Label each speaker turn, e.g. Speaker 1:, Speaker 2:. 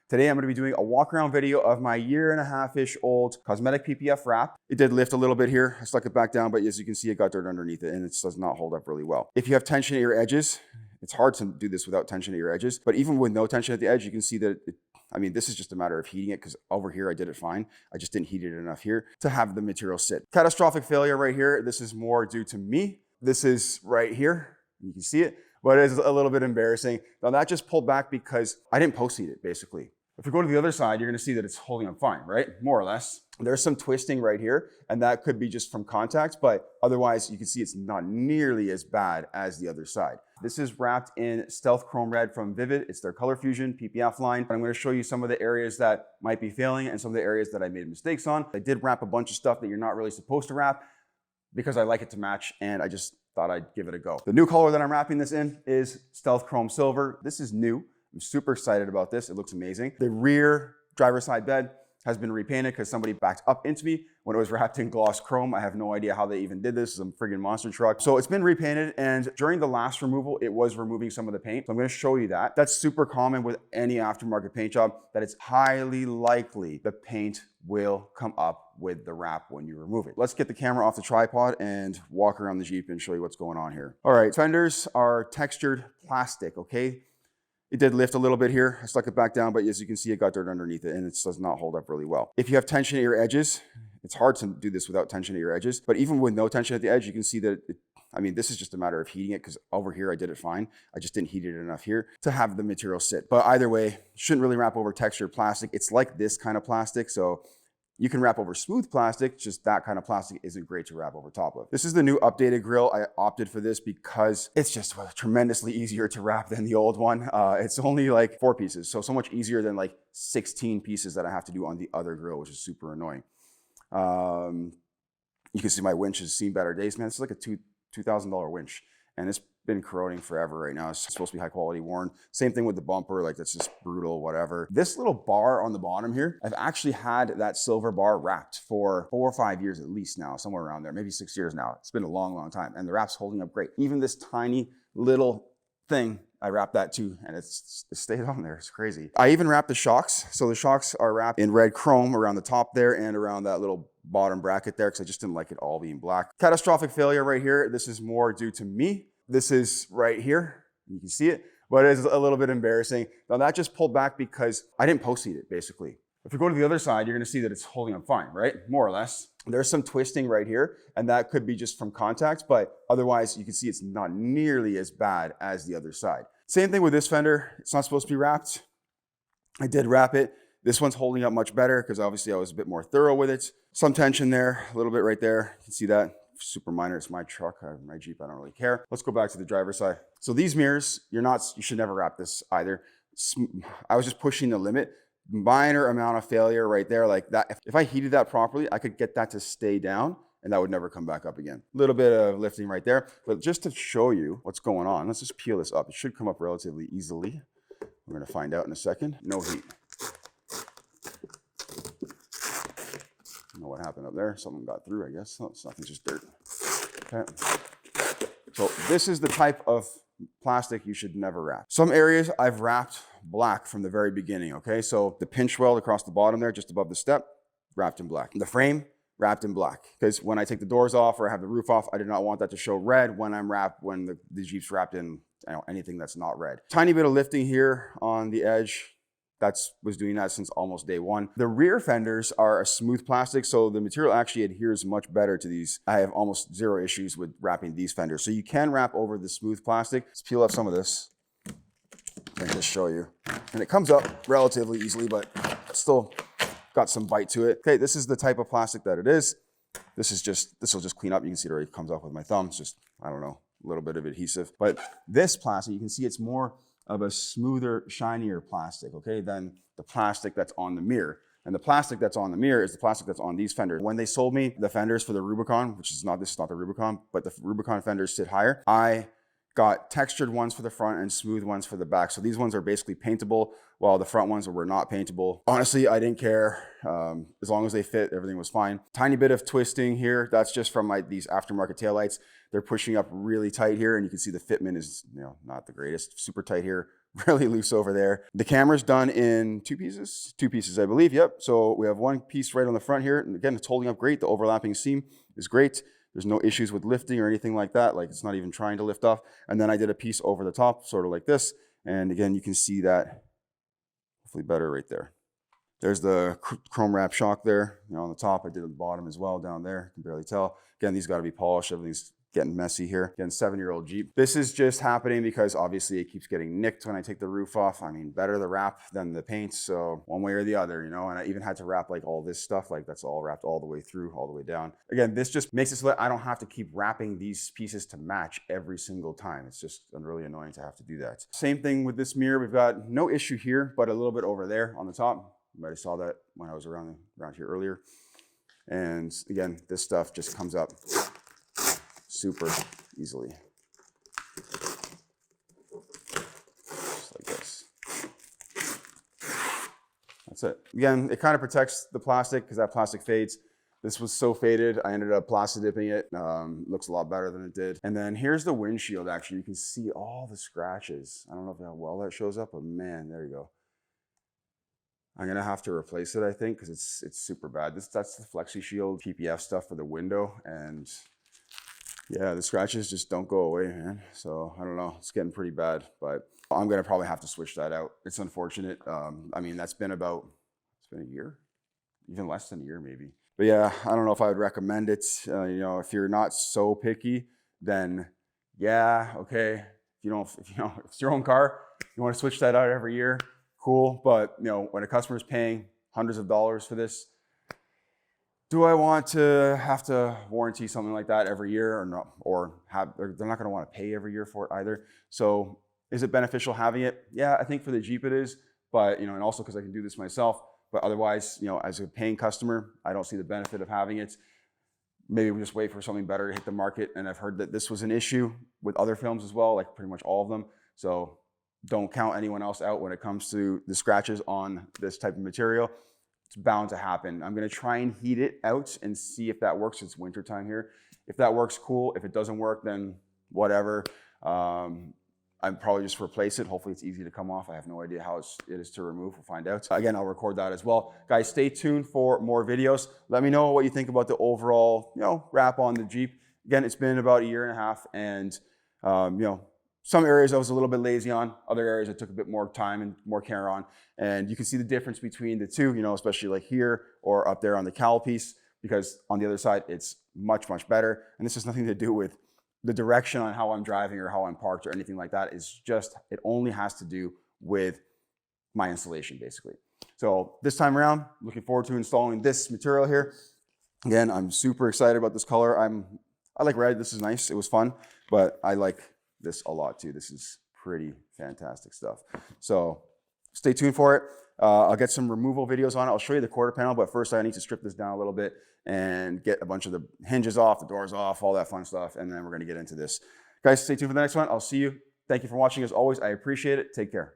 Speaker 1: Today I'm going to be doing a walk around video of my 1.5-ish old cosmetic PPF wrap. It did lift a little bit here. I stuck it back down, but as you can see, it got dirt underneath it and it does not hold up really well. If you have tension at your edges, it's hard to do this without tension at your edges, but even with no tension at the edge, you can see that this is just a matter of heating it because over here I did it fine. I just didn't heat it enough here to have the material sit. Catastrophic failure right here. This is more due to me. This is right here. You can see it, but it's a little bit embarrassing. Now that just pulled back because I didn't post heat it basically. If we go to the other side, you're gonna see that it's holding up fine, right? More or less. There's some twisting right here, and that could be just from contact, but otherwise you can see it's not nearly as bad as the other side. This is wrapped in Stealth Chrome Red from Vivid. It's their Color Fusion PPF line. I'm gonna show you some of the areas that might be failing and some of the areas that I made mistakes on. I did wrap a bunch of stuff that you're not really supposed to wrap because I like it to match, and I just thought I'd give it a go. The new color that I'm wrapping this in is Stealth Chrome Silver. This is new. I'm super excited about this. It looks amazing. The rear driver's side bed has been repainted because somebody backed up into me when it was wrapped in gloss chrome. I have no idea how they even did this. It's a friggin' monster truck. So it's been repainted, and during the last removal, it was removing some of the paint. So I'm gonna show you that. That's super common with any aftermarket paint job, that it's highly likely the paint will come up with the wrap when you remove it. Let's get the camera off the tripod and walk around the Jeep and show you what's going on here. All right, fenders are textured plastic, okay? It did lift a little bit here. I stuck it back down, but as you can see, it got dirt underneath it and it does not hold up really well. If you have tension at your edges, it's hard to do this without tension at your edges, but even with no tension at the edge, you can see that this is just a matter of heating it because over here I did it fine. I just didn't heat it enough here to have the material sit. But either way, shouldn't really wrap over textured plastic. It's like this kind of plastic, so you can wrap over smooth plastic, just that kind of plastic isn't great to wrap over top of. This is the new updated grill. I opted for this because it's just tremendously easier to wrap than the old one. It's only like 4 pieces, so much easier than like 16 pieces that I have to do on the other grill, which is super annoying. You can see my winch has seen better days, man. It's like a $2,000 winch, and it's been corroding forever right now. It's supposed to be high quality worn. Same thing with the bumper, like that's just brutal, whatever. This little bar on the bottom here, I've actually had that silver bar wrapped for 4 or 5 years at least now, somewhere around there, maybe 6 years now. It's been a long, long time, and the wrap's holding up great. Even this tiny little thing, I wrapped that too, and it stayed on there. It's crazy. I even wrapped the shocks. So the shocks are wrapped in red chrome around the top there and around that little bottom bracket there because I just didn't like it all being black. Catastrophic failure right here. This is more due to me. This is right here. You can see it, but it's a little bit embarrassing. Now that just pulled back because I didn't post heat it basically. If we go to the other side, you're gonna see that it's holding up fine, right? More or less. There's some twisting right here, and that could be just from contact, but otherwise you can see it's not nearly as bad as the other side. Same thing with this fender. It's not supposed to be wrapped. I did wrap it. This one's holding up much better because obviously I was a bit more thorough with it. Some tension there, a little bit right there. You can see that. Super minor. It's my truck, my Jeep. I don't really care. Let's go back to the driver's side. So these mirrors, you should never wrap this either. I was just pushing the limit. Minor amount of failure right there, like that. If I heated that properly, I could get that to stay down and that would never come back up again. A little bit of lifting right there, but just to show you what's going on, let's just peel this up. It should come up relatively easily. We're gonna find out in a second. No heat. I don't know what happened up there. Someone got through, I guess. No, it's nothing, just dirt. Okay. So this is the type of plastic you should never wrap. Some areas I've wrapped black from the very beginning, okay? So the pinch weld across the bottom there, just above the step, wrapped in black. The frame, wrapped in black. Because when I take the doors off or I have the roof off, I do not want that to show red when the Jeep's wrapped in anything that's not red. Tiny bit of lifting here on the edge. Was doing that since almost day one. The rear fenders are a smooth plastic, so the material actually adheres much better to these. I have almost 0 issues with wrapping these fenders. So you can wrap over the smooth plastic. Let's peel up some of this and just show you. And it comes up relatively easily, but still got some bite to it. Okay, this is the type of plastic that it is. This will just clean up. You can see it already comes off with my thumb. It's just, I don't know, a little bit of adhesive. But this plastic, you can see it's more of a smoother, shinier plastic, okay, than the plastic that's on the mirror. And the plastic that's on the mirror is the plastic that's on these fenders. When they sold me the fenders for the Rubicon, this is not the Rubicon, but the Rubicon fenders sit higher, I got textured ones for the front and smooth ones for the back. So these ones are basically paintable, while the front ones were not paintable. Honestly, I didn't care. As long as they fit, everything was fine. Tiny bit of twisting here. That's just from these aftermarket taillights. They're pushing up really tight here, and you can see the fitment is not the greatest. Super tight here, really loose over there. The camera's done in two pieces, I believe. Yep. So we have one piece right on the front here, and again, it's holding up great. The overlapping seam is great. There's no issues with lifting or anything like that. Like, it's not even trying to lift off. And then I did a piece over the top, sort of like this. And again, you can see that hopefully better right there. There's the chrome wrap shock there. On the top, I did the bottom as well down there. You can barely tell. Again, these got to be polished. Everything's getting messy here. Again, 7-year-old Jeep. This is just happening because obviously it keeps getting nicked when I take the roof off. I mean, better the wrap than the paint. So one way or the other, and I even had to wrap like all this stuff, like that's all wrapped all the way through, all the way down. Again, this just makes it so that I don't have to keep wrapping these pieces to match every single time. It's just really annoying to have to do that. Same thing with this mirror. We've got no issue here, but a little bit over there on the top. You might have saw that when I was around here earlier. And again, this stuff just comes up super easily. Just like this. That's it. Again, it kind of protects the plastic because that plastic fades. This was so faded, I ended up plastic dipping it. Looks a lot better than it did. And then here's the windshield. Actually, you can see all the scratches. I don't know how well that shows up, but man, there you go. I'm gonna have to replace it, I think, because it's super bad. That's the Flexi Shield PPF stuff for the window, and yeah, the scratches just don't go away, man. So I don't know, it's getting pretty bad, but I'm gonna probably have to switch that out. It's unfortunate. I mean, it's been a year, even less than a year maybe. But yeah, I don't know if I would recommend it. If you're not so picky, then yeah, okay. If it's your own car, you want to switch that out every year, cool. But when a customer is paying hundreds of dollars for this, do I want to have to warranty something like that every year or not? Or they're not going to want to pay every year for it either. So is it beneficial having it? Yeah, I think for the Jeep it is, but and also because I can do this myself. But otherwise, as a paying customer, I don't see the benefit of having it. Maybe we just wait for something better to hit the market. And I've heard that this was an issue with other films as well, like pretty much all of them. So don't count anyone else out when it comes to the scratches on this type of material. It's bound to happen. I'm gonna try and heat it out and see if that works. It's winter time here. If that works, cool. If it doesn't work, then whatever. I'd probably just replace it. Hopefully it's easy to come off. I have no idea how it is to remove. We'll find out. Again, I'll record that as well. Guys, stay tuned for more videos. Let me know what you think about the overall, wrap on the Jeep. Again, it's been about 1.5 years, and some areas I was a little bit lazy on. Other areas I took a bit more time and more care on. And you can see the difference between the two, especially like here or up there on the cowl piece, because on the other side, it's much, much better. And this has nothing to do with the direction on how I'm driving or how I'm parked or anything like that. It's just, it only has to do with my installation, basically. So this time around, looking forward to installing this material here. Again, I'm super excited about this color. I like red. This is nice. It was fun, but I like this a lot too. This is pretty fantastic stuff. So stay tuned for it. I'll get some removal videos on it. I'll show you the quarter panel, but first I need to strip this down a little bit and get a bunch of the hinges off, the doors off, all that fun stuff, and then we're going to get into this. Guys, stay tuned for the next one. I'll see you. Thank you for watching as always. I appreciate it. Take care.